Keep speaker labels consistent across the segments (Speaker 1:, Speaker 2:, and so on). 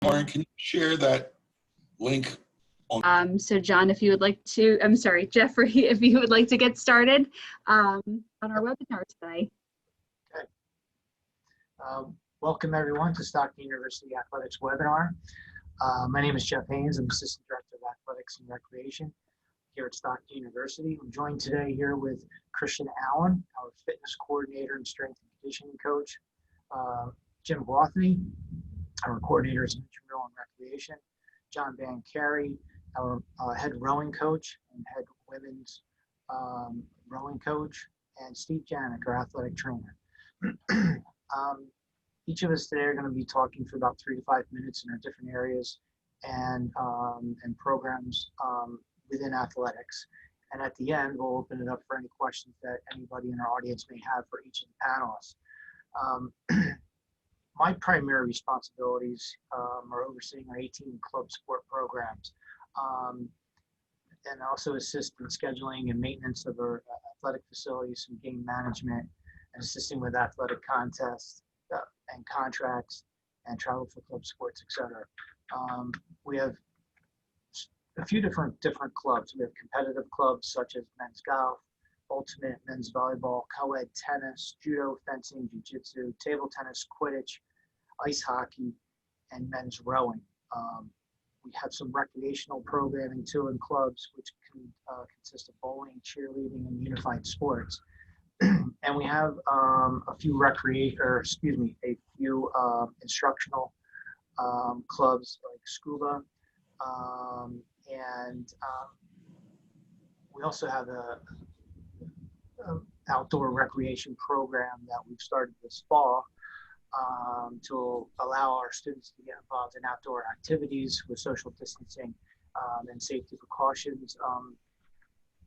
Speaker 1: Lauren, can you share that link?
Speaker 2: So John, if you would like to, I'm sorry, Jeffrey, if you would like to get started on our webinar today.
Speaker 3: Okay. Welcome everyone to Stockton University Athletics webinar. My name is Jeff Haynes. I'm Assistant Director of Athletics and Recreation here at Stockton University. I'm joined today here with Christian Allen, our fitness coordinator and strength and conditioning coach, Jim Gwauthier, our coordinators in Intramural and Recreation, John Van Carey, our head rowing coach and head women's rowing coach, and Steve Janik, our athletic trainer. Each of us today are going to be talking for about 3 to 5 minutes in our different areas and programs within athletics. And at the end, we'll open it up for any questions that anybody in our audience may have for each of the panelists. My primary responsibilities are overseeing our 18 club sport programs and also assist in scheduling and maintenance of our athletic facilities and game management and assisting with athletic contests and contracts and travel for club sports, etc. We have a few different clubs. We have competitive clubs such as men's golf, ultimate, men's volleyball, co-ed tennis, judo, fencing, jiu-jitsu, table tennis, quidditch, ice hockey, and men's rowing. We have some recreational programming too in clubs, which can consist of bowling, cheerleading, and unified sports. And we have a few instructional clubs like scuba, and we also have a outdoor recreation program that we've started this fall to allow our students to get involved in outdoor activities with social distancing and safety precautions.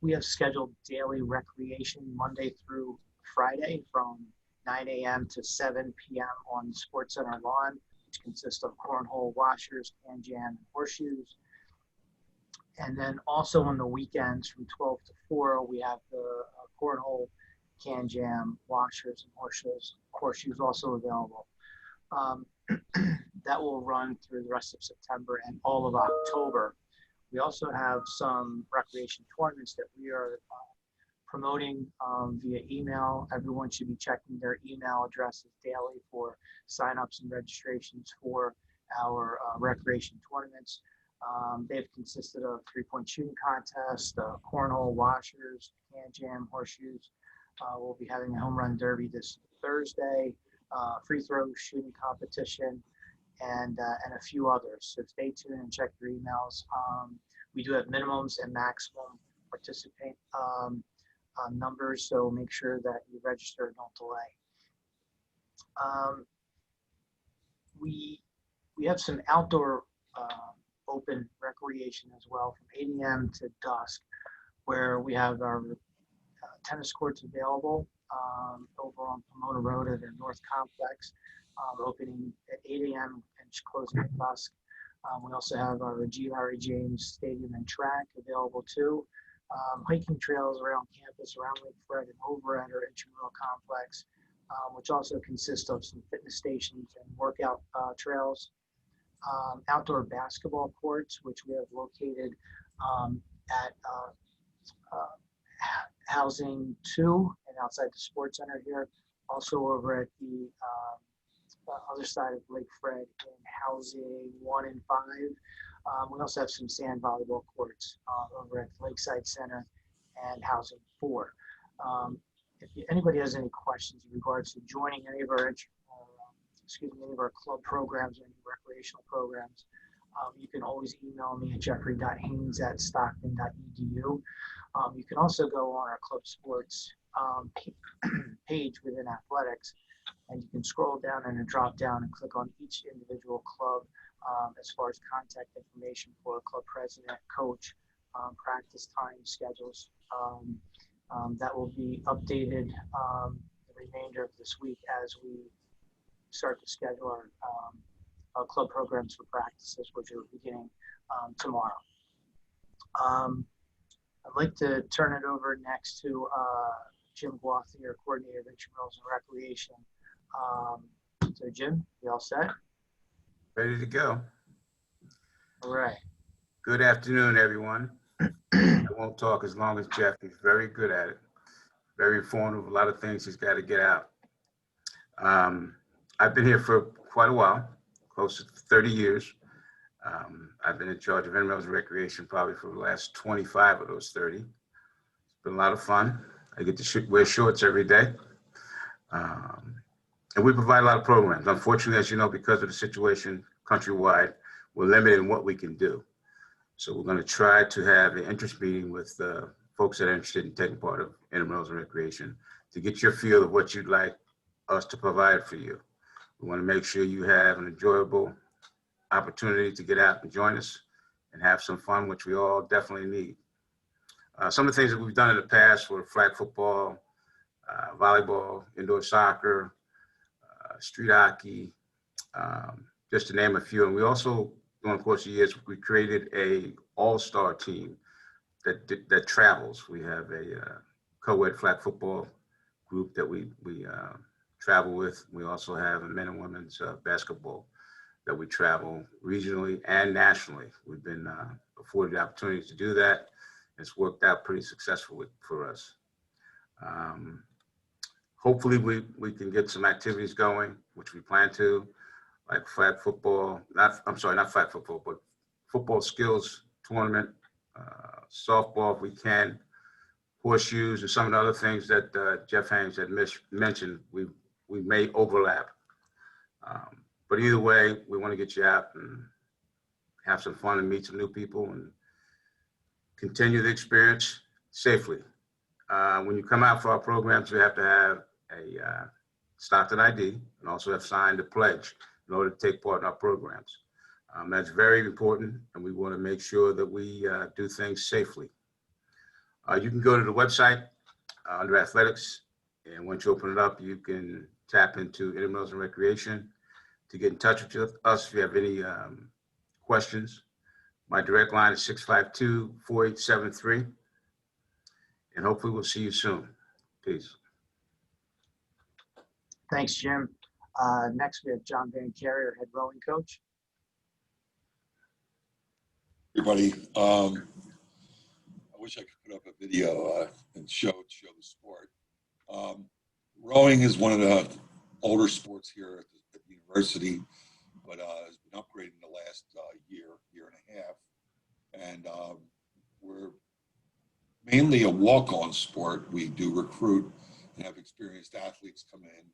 Speaker 3: We have scheduled daily recreation Monday through Friday from 9 a.m. to 7 p.m. on the Sports Center lawn, which consists of cornhole, washers, can jam, and horseshoes. And then also on the weekends from 12 to 4, we have the cornhole, can jam, washers, and horseshoes also available. That will run through the rest of September and all of October. We also have some recreation tournaments that we are promoting via email. Everyone should be checking their email addresses daily for signups and registrations for our recreation tournaments. They've consisted of 3-point shooting contests, cornhole, washers, can jam, horseshoes. We'll be having a home run derby this Thursday, free throw shooting competition, and a few others. So stay tuned and check your emails. We do have minimums and maximum participant numbers, so make sure that you register and don't delay. We have some outdoor open recreation as well from 8 a.m. to dusk, where we have our tennis courts available over on Pomona Road at our North Complex, opening at 8 a.m. and closing at dusk. We also have our G. Larry James Stadium and track available too. Hiking trails around campus, around Lake Fred, and over at our Intramural complex, which also consists of some fitness stations and workout trails. Outdoor basketball courts, which we have located at Housing 2 and outside the Sports Center here. Also over at the other side of Lake Fred in Housing 1 and 5. We also have some sand volleyball courts over at Lakeside Center and Housing 4. If anybody has any questions in regards to joining any of our any of our club programs or any recreational programs, you can always email me at jeffrey.haynes@stockton.edu. You can also go on our club sports page within athletics, and you can scroll down and drop down and click on each individual club as far as contact information for a club president, coach, practice time schedules. That will be updated the remainder of this week as we start to schedule our club programs for practices, which are beginning tomorrow. I'd like to turn it over next to Jim Gwauthier, coordinator of Intramurals and Recreation. So Jim, you all set?
Speaker 4: Ready to go.
Speaker 3: All right.
Speaker 4: Good afternoon, everyone. I won't talk as long as Jeff. He's very good at it. Very informative. A lot of things he's got to get out. I've been here for quite a while, close to 30 years. I've been in charge of Intramurals and Recreation probably for the last 25 of those 30. It's been a lot of fun. I get to wear shorts every day. And we provide a lot of programs. Unfortunately, as you know, because of the situation countrywide, we're limited in what we can do. So we're going to try to have an interest meeting with folks that are interested in taking part of Intramurals and Recreation to get your feel of what you'd like us to provide for you. We want to make sure you have an enjoyable opportunity to get out and join us and have some fun, which we all definitely need. Some of the things that we've done in the past were flag football, volleyball, indoor soccer, street hockey, just to name a few. And we also, during the course of years, we created a all-star team that travels. We have a co-ed flag football group that we travel with. We also have a men and women's basketball that we travel regionally and nationally. We've been afforded the opportunity to do that. It's worked out pretty successfully for us. Hopefully we can get some activities going, which we plan to, like flag football, not flag football, but football skills tournament, softball if we can, horseshoes, and some of the other things that Jeff Haynes had mentioned, we may overlap. But either way, we want to get you out and have some fun and meet some new people and continue the experience safely. When you come out for our programs, you have to have a Stockton ID and also have signed a pledge in order to take part in our programs. That's very important, and we want to make sure that we do things safely. You can go to the website under athletics, and once you open it up, you can tap into Intramurals and Recreation to get in touch with us if you have any questions. My direct line is 652-4873, and hopefully we'll see you soon. Peace.
Speaker 3: Thanks, Jim. Next, we have John Van Carrier, head rowing coach.
Speaker 1: Everybody, I wish I could put up a video and show the sport. Rowing is one of the older sports here at the university, but has been upgraded in the last year and a half. And we're mainly a walk-on sport. We do recruit and have experienced athletes come in,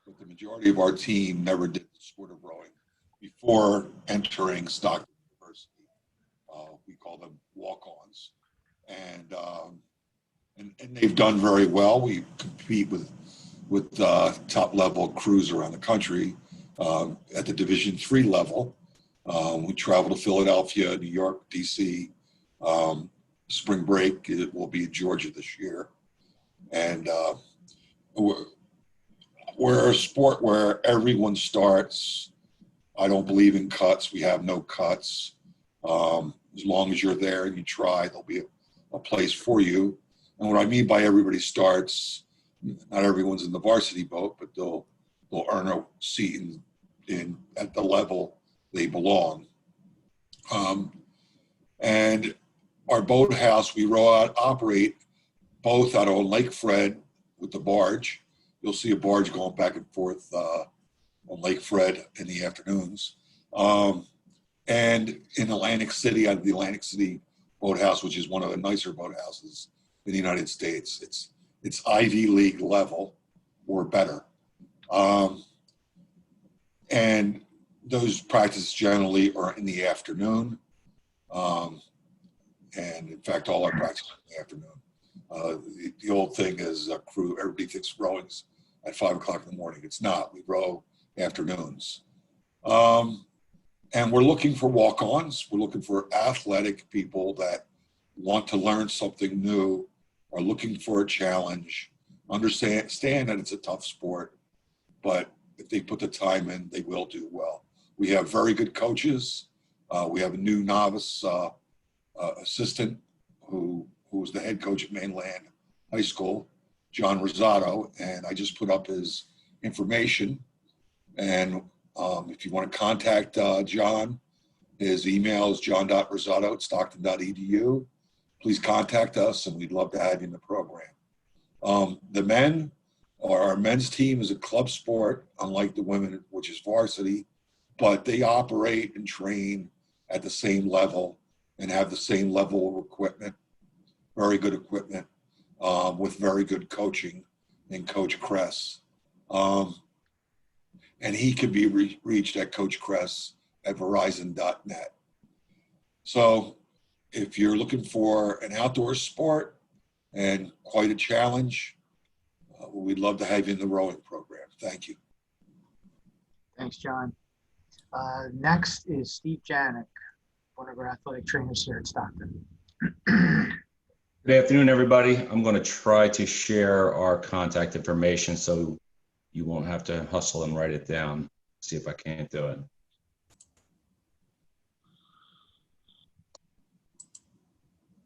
Speaker 1: but the majority of our team never did the sport of rowing before entering Stockton University. We call them walk-ons, and they've done very well. We compete with top-level crews around the country at the Division III level. We travel to Philadelphia, New York, DC. Spring break, it will be in Georgia this year, and we're a sport where everyone starts. I don't believe in cuts. We have no cuts. As long as you're there and you try, there'll be a place for you. And what I mean by everybody starts, not everyone's in the varsity boat, but they'll earn a seat in at the level they belong. And our boathouse, we row out, operate both out on Lake Fred with the barge. You'll see a barge going back and forth on Lake Fred in the afternoons. And in Atlantic City, out of the Atlantic City Boathouse, which is one of the nicer boathouses in the United States. It's Ivy League level or better. And those practices generally are in the afternoon. And in fact, all our practices are in the afternoon. The old thing is a crew, everybody thinks rowing's at 5 o'clock in the morning. It's not. We row afternoons. And we're looking for walk-ons. We're looking for athletic people that want to learn something new, are looking for a challenge, understand that it's a tough sport, but if they put the time in, they will do well. We have very good coaches. We have a new novice assistant who was the head coach at Mainland High School, John Rosado, and I just put up his information. And if you want to contact John, His email is john.rosado@stockton.edu. Please contact us, and we'd love to have you in the program. The men, or our men's team, is a club sport, unlike the women, which is varsity, but they operate and train at the same level and have the same level of equipment, very good equipment, with very good coaching in Coach Kress. And he can be reached at Coach Kress at verizon.net. So if you're looking for an outdoor sport and quite a challenge, we'd love to have you in the rowing program. Thank you.
Speaker 3: Thanks, John. Next is Steve Janik, one of our athletic trainers here at Stockton.
Speaker 5: Good afternoon, everybody. I'm going to try to share our contact information so you won't have to hustle and write it down. See if I can't do it.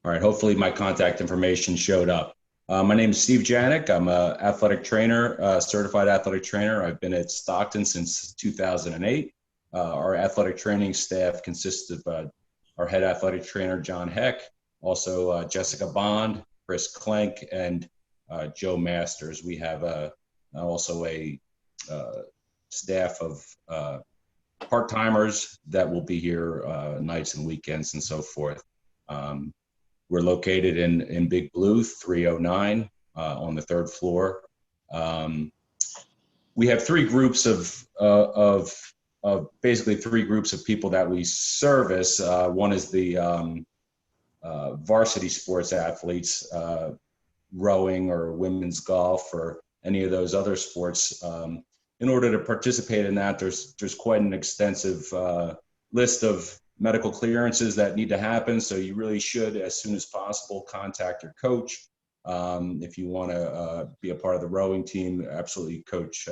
Speaker 5: All right, hopefully my contact information showed up. My name is Steve Janik. I'm an athletic trainer, certified athletic trainer. I've been at Stockton since 2008. Our athletic training staff consists of our head athletic trainer, John Heck, also Jessica Bond, Chris Klenk, and Joe Masters. We have also a staff of part-timers that will be here nights and weekends and so forth. We're located in Big Blue, 309 on the third floor. We have three groups of basically three groups of people that we service. One is the varsity sports athletes, rowing or women's golf or any of those other sports. In order to participate in that, there's quite an extensive list of medical clearances that need to happen. So you really should, as soon as possible, contact your coach. If you want to be a part of the rowing team, absolutely coach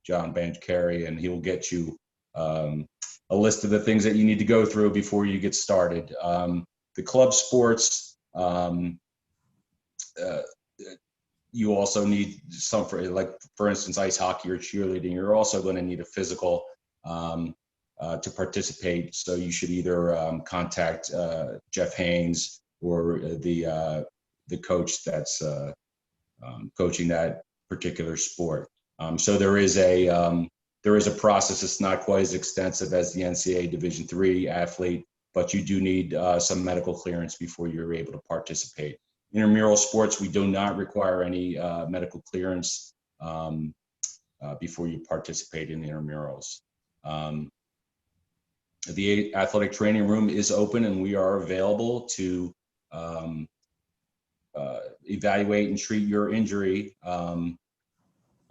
Speaker 5: John Bancheri, and he will get you a list of the things that you need to go through before you get started. The club sports, you also need some, for instance, ice hockey or cheerleading. You're also going to need a physical to participate. So you should either contact Jeff Haynes or the coach that's coaching that particular sport. So there is a process. It's not quite as extensive as the NCAA Division III athlete, but you do need some medical clearance before you're able to participate. Intramural sports, we do not require any medical clearance before you participate in intramurals. The athletic training room is open, and we are available to evaluate and treat your injury.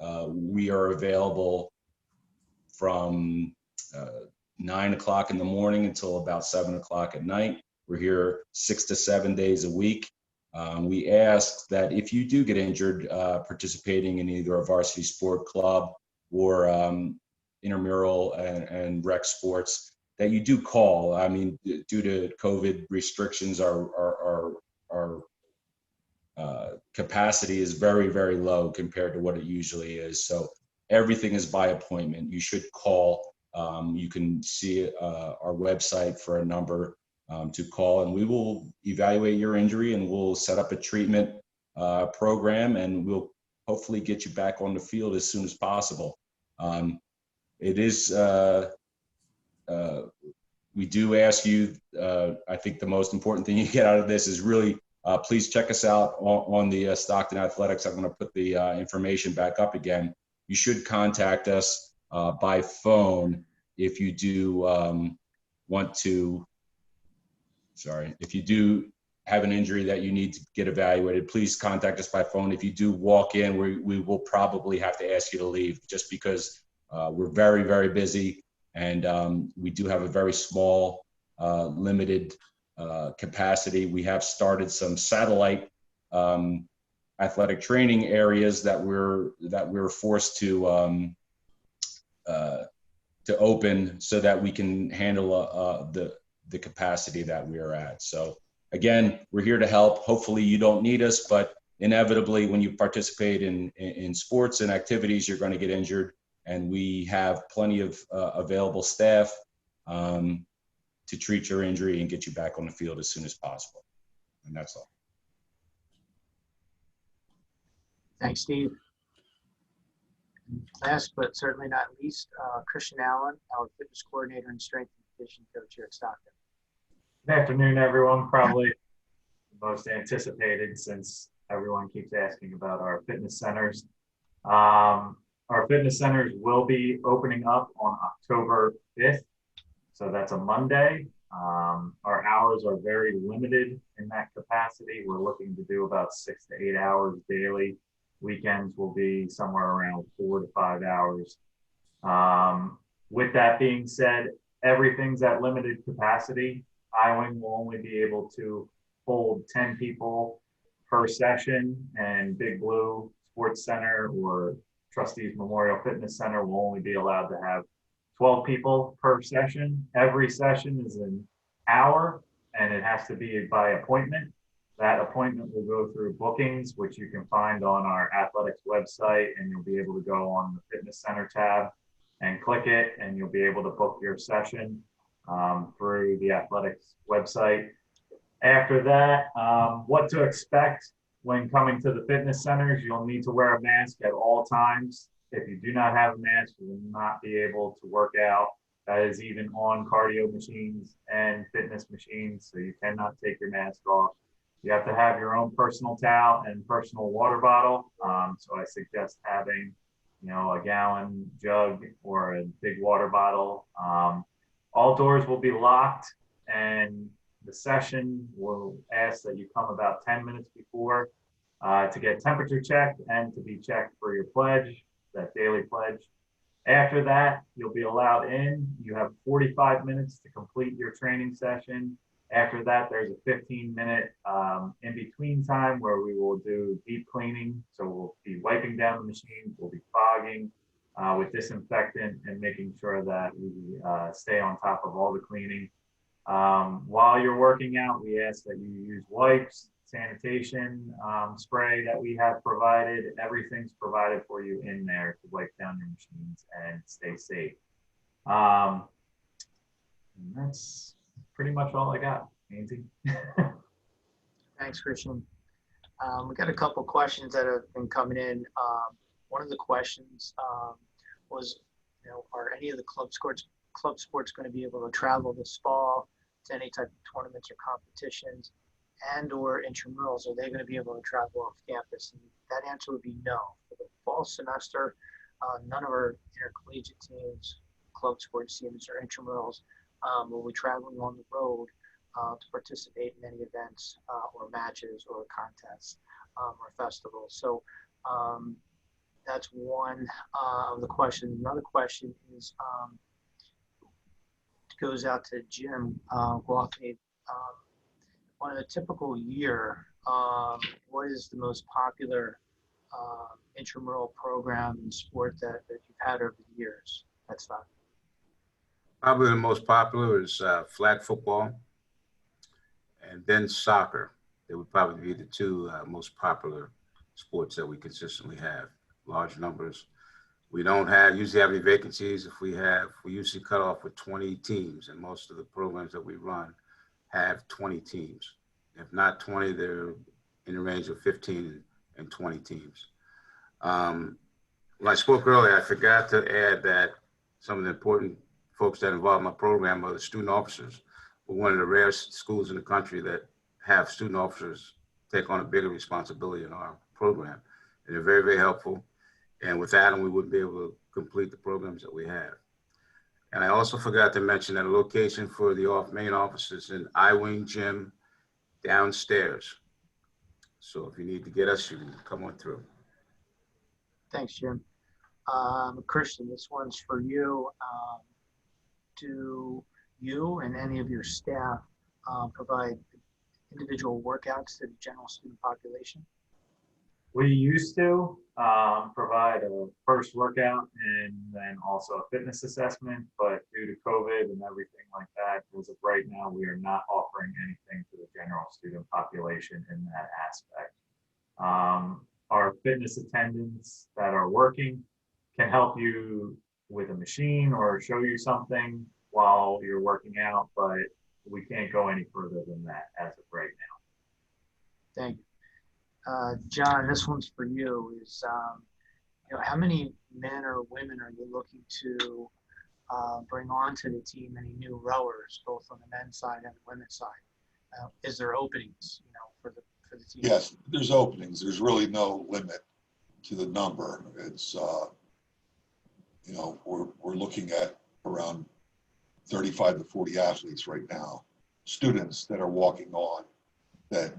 Speaker 5: We are available from 9 o'clock in the morning until about 7 o'clock at night. We're here 6 to 7 days a week. We ask that if you do get injured participating in either a varsity sport club or intramural and rec sports, that you do call. I mean, due to COVID restrictions, our capacity is very, very low compared to what it usually is. So everything is by appointment. You should call. You can see our website for a number to call, and we will evaluate your injury, and we'll set up a treatment program, and we'll hopefully get you back on the field as soon as possible. It is, we do ask you, I think the most important thing you get out of this is really, please check us out on the Stockton Athletics. I'm going to put the information back up again. You should contact us by phone if you do want to, if you do have an injury that you need to get evaluated, please contact us by phone. If you do walk in, we will probably have to ask you to leave, just because we're very, very busy, and we do have a very small, limited capacity. We have started some satellite athletic training areas that we're forced to open so that we can handle the capacity that we are at. So again, we're here to help. Hopefully you don't need us, but inevitably when you participate in sports and activities, you're going to get injured, and we have plenty of available staff to treat your injury and get you back on the field as soon as possible. And that's all.
Speaker 3: Thanks, Steve. Last but certainly not least, Christian Allen, our fitness coordinator and strength and conditioning coach here at Stockton.
Speaker 6: Good afternoon, everyone. Probably the most anticipated since everyone keeps asking about our fitness centers. Our fitness centers will be opening up on October 5th. So that's a Monday. Our hours are very limited in that capacity. We're looking to do about 6 to 8 hours daily. Weekends will be somewhere around 4 to 5 hours. With that being said, everything's at limited capacity. I-Wing will only be able to hold 10 people per session, and Big Blue Sports Center or Trustees Memorial Fitness Center will only be allowed to have 12 people per session. Every session is an hour, and it has to be by appointment. That appointment will go through bookings, which you can find on our athletics website, and you'll be able to go on the fitness center tab and click it, and you'll be able to book your session through the athletics website. After that, what to expect when coming to the fitness centers: you'll need to wear a mask at all times. If you do not have a mask, you will not be able to work out. That is even on cardio machines and fitness machines, so you cannot take your mask off. You have to have your own personal towel and personal water bottle. So I suggest having, a gallon jug or a big water bottle. All doors will be locked, and the session will ask that you come about 10 minutes before to get temperature checked and to be checked for your pledge, that daily pledge. After that, you'll be allowed in. You have 45 minutes to complete your training session. After that, there's a 15-minute in-between time where we will do deep cleaning. So we'll be wiping down the machines, we'll be fogging with disinfectant and making sure that we stay on top of all the cleaning. While you're working out, we ask that you use wipes, sanitation spray that we have provided. Everything's provided for you in there to wipe down your machines and stay safe. And that's pretty much all I got, Nancy.
Speaker 3: Thanks, Christian. We got a couple questions that have been coming in. One of the questions was, are any of the club sports going to be able to travel this fall to any type of tournaments or competitions, and or intramurals? Are they going to be able to travel off campus? And that answer would be no. For the fall semester, none of our intercollegiate teams, club sports teams, or intramurals will be traveling on the road to participate in any events or matches or contests or festivals. So that's one of the questions. Another question is, goes out to Jim Gwauthier. On a typical year, what is the most popular intramural program and sport that you've had over the years? That's not.
Speaker 4: Probably the most popular is flag football, and then soccer. They would probably be the two most popular sports that we consistently have. Large numbers. We don't usually have any vacancies. If we have, we usually cut off with 20 teams, and most of the programs that we run have 20 teams. If not 20, they're in the range of 15 and 20 teams. When I spoke earlier, I forgot to add that some of the important folks that involve in my program are the student officers. We're one of the rare schools in the country that have student officers take on a bigger responsibility in our program. And they're very, very helpful. And without them, we wouldn't be able to complete the programs that we have. And I also forgot to mention that a location for the main office is in I-Wing Gym downstairs. So if you need to get us, you can come on through.
Speaker 3: Thanks, Jim. Christian, this one's for you. Do you and any of your staff provide individual workouts to the general student population?
Speaker 6: We used to provide a first workout and then also a fitness assessment, but due to COVID and everything like that, as of right now, we are not offering anything to the general student population in that aspect. Our fitness attendants that are working can help you with a machine or show you something while you're working out, but we can't go any further than that as of right now.
Speaker 3: Thank you. John, this one's for you. How many men or women are you looking to bring onto the team? Any new rowers, both on the men's side and the women's side? Is there openings, for the team?
Speaker 1: Yes, there's openings. There's really no limit to the number. It's, we're looking at around 35 to 40 athletes right now, students that are walking on, that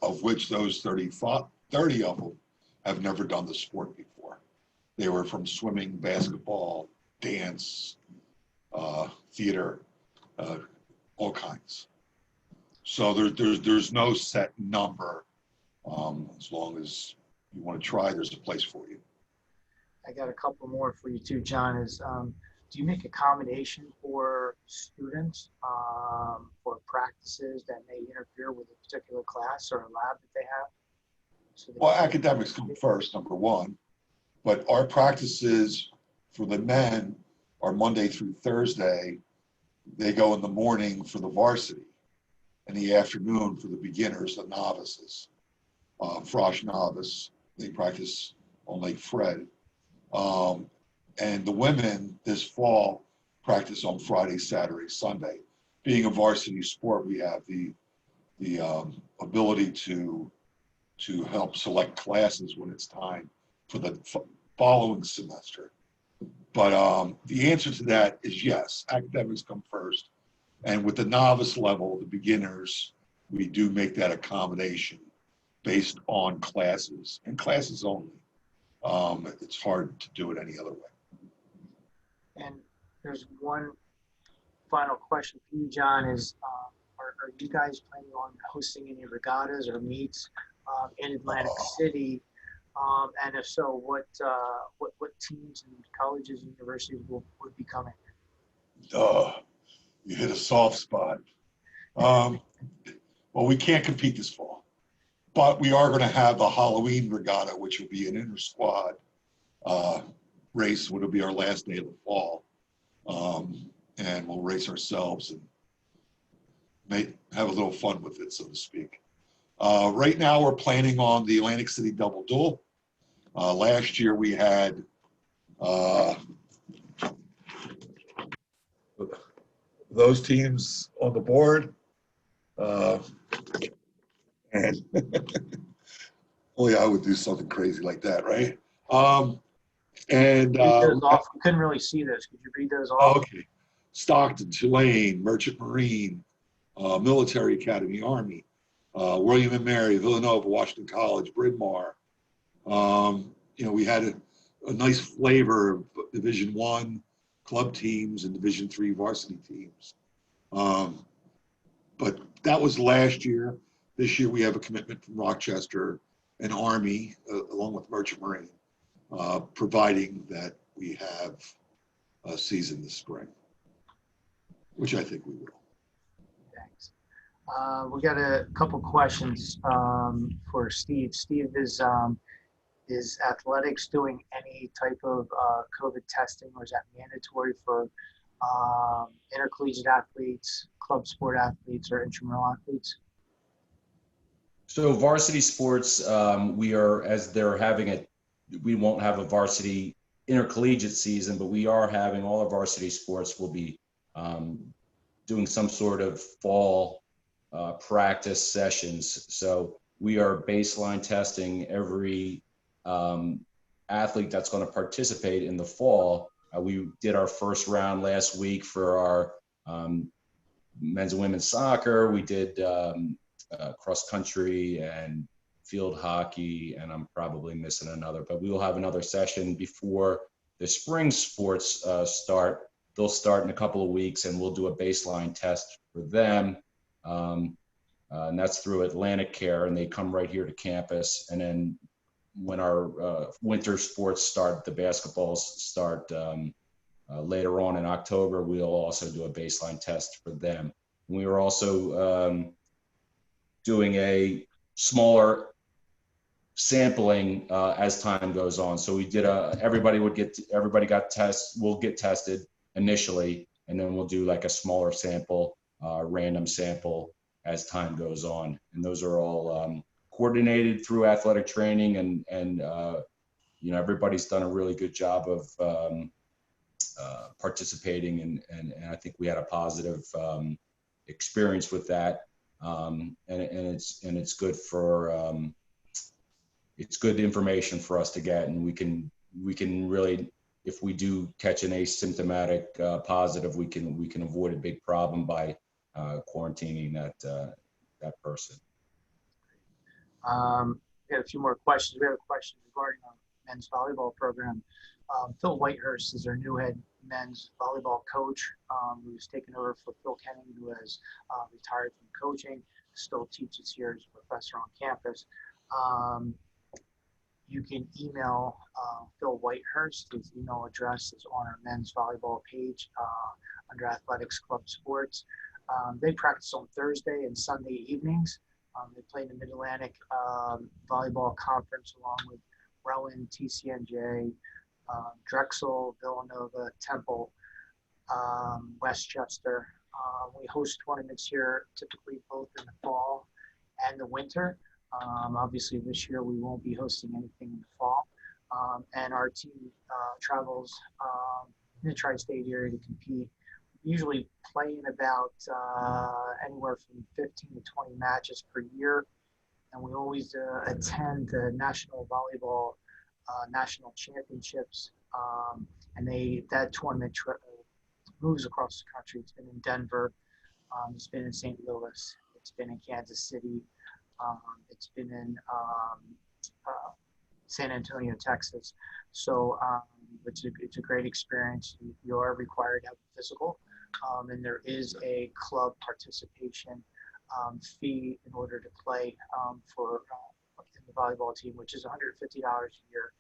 Speaker 1: of which those 30 of them have never done the sport before. They were from swimming, basketball, dance, theater, all kinds. So there's no set number. As long as you want to try, there's a place for you.
Speaker 3: I got a couple more for you too, John. Do you make accommodation for students for practices that may interfere with a particular class or a lab that they have?
Speaker 1: Well, academics come first, number one, but our practices for the men are Monday through Thursday. They go in the morning for the varsity, in the afternoon for the beginners, the novices. Frosh novice, they practice on Lake Fred. And the women this fall practice on Friday, Saturday, Sunday. Being a varsity sport, we have the ability to help select classes when it's time for the following semester. But the answer to that is yes, academics come first. And with the novice level, the beginners, we do make that accommodation based on classes and classes only. It's hard to do it any other way.
Speaker 3: And there's one final question for you, John, is are you guys planning on hosting any regattas or meets in Atlantic City? And if so, what teams and colleges and universities would be coming?
Speaker 1: You hit a soft spot. Well, we can't compete this fall, but we are going to have the Halloween regatta, which will be an inter-squad race, which will be our last day of the fall. And we'll race ourselves and have a little fun with it, so to speak. Right now, we're planning on the Atlantic City Double Duel. Last year, we had those teams on the board. And only I would do something crazy like that, right?
Speaker 3: Read those off. We couldn't really see those. Could you read those off?
Speaker 1: Okay. Stockton, Tulane, Merchant Marine, Military Academy, Army, William and Mary, Villanova, Washington College, Bryn Mawr. We had a nice flavor of Division I club teams and Division III varsity teams. But that was last year. This year we have a commitment from Rochester and Army, along with Merchant Marine, providing that we have a season this spring, which I think we will.
Speaker 3: Thanks. We got a couple questions for Steve. Steve, is athletics doing any type of COVID testing, or is that mandatory for intercollegiate athletes, club sport athletes, or intramural athletes?
Speaker 5: So varsity sports, we are, as they're having it, we won't have a varsity intercollegiate season, but we are having all our varsity sports will be doing some sort of fall practice sessions. So we are baseline testing every athlete that's going to participate in the fall. We did our first round last week for our men's and women's soccer. We did cross country and field hockey, and I'm probably missing another, but we will have another session before the spring sports start. They'll start in a couple of weeks, and we'll do a baseline test for them. And that's through Atlantic Care, and they come right here to campus. And then when our winter sports start, the basketballs start later on in October, we'll also do a baseline test for them. We were also doing a smaller sampling as time goes on. So we did everybody got tests, will get tested initially, and then we'll do like a smaller sample, random sample as time goes on. And those are all coordinated through athletic training, and everybody's done a really good job of participating, and I think we had a positive experience with that, and it's good for it's good information for us to get, and we can really, if we do catch an asymptomatic positive, we can avoid a big problem by quarantining that person.
Speaker 3: We had a few more questions. We have a question regarding our men's volleyball program. Phil Whitehurst is our new head men's volleyball coach, who's taken over for Phil Kenning, who has retired from coaching, still teaches here as a professor on campus. You can email Phil Whitehurst. His email address is on our men's volleyball page under Athletics Club Sports. They practice on Thursday and Sunday evenings. They play in the Mid-Atlantic Volleyball Conference along with Rowan, TCNJ, Drexel, Villanova, Temple, Westchester. We host tournaments here typically both in the fall and the winter. Obviously this year we won't be hosting anything in the fall. And our team travels in the tri-state area to compete. We usually play in about anywhere from 15 to 20 matches per year. And we always attend the National Volleyball National Championships. And that tournament moves across the country. It's been in Denver. It's been in St. Louis. It's been in Kansas City. It's been in San Antonio, Texas. So it's a great experience. You are required to have a physical, and there is a club participation fee in order to play for in the volleyball team, which is $150 a year,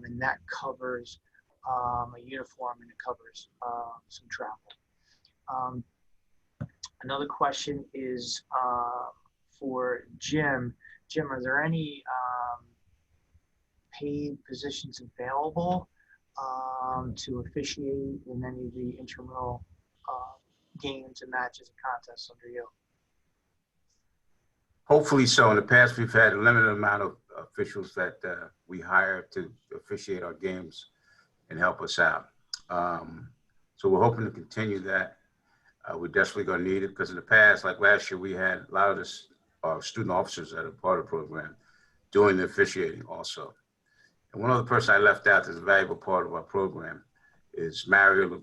Speaker 3: and that covers a uniform, and it covers some travel. Another question is for Jim. Jim, are there any paid positions available to officiate in any of the intramural games and matches and contests under you?
Speaker 4: Hopefully so. In the past, we've had a limited amount of officials that we hire to officiate our games and help us out. So we're hoping to continue that. We're desperately going to need it, because in the past, like last year, we had a lot of our student officers that are part of the program doing the officiating also. And one other person I left out that's a valuable part of our program is Mario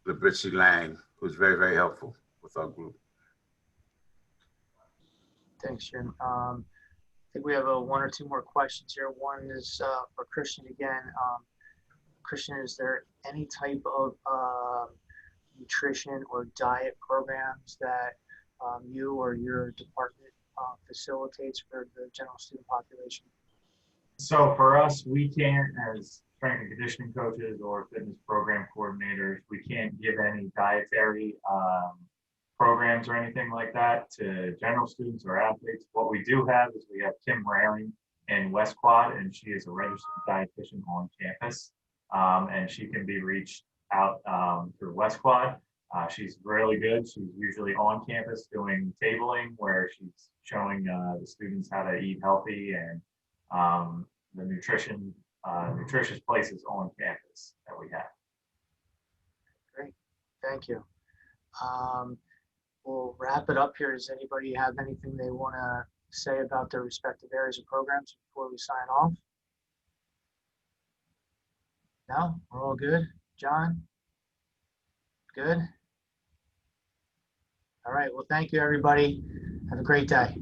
Speaker 4: Labritzi Lang, who's very, very helpful with our group.
Speaker 3: Thanks, Jim. I think we have one or two more questions here. One is for Christian again. Christian, is there any type of nutrition or diet programs that you or your department facilitates for the general student population?
Speaker 6: So for us, we can't, as strength and conditioning coaches or fitness program coordinators, we can't give any dietary programs or anything like that to general students or athletes. What we do have is we have Kim Raring in West Quad, and she is a registered dietitian on campus, and she can be reached out through West Quad. She's really good. She's usually on campus doing tabling, where she's showing the students how to eat healthy and the nutritious places on campus that we have.
Speaker 3: Great, thank you. We'll wrap it up here. Does anybody have anything they want to say about their respective areas of programs before we sign off? No, we're all good. John? Good? All right, well, thank you, everybody. Have a great day.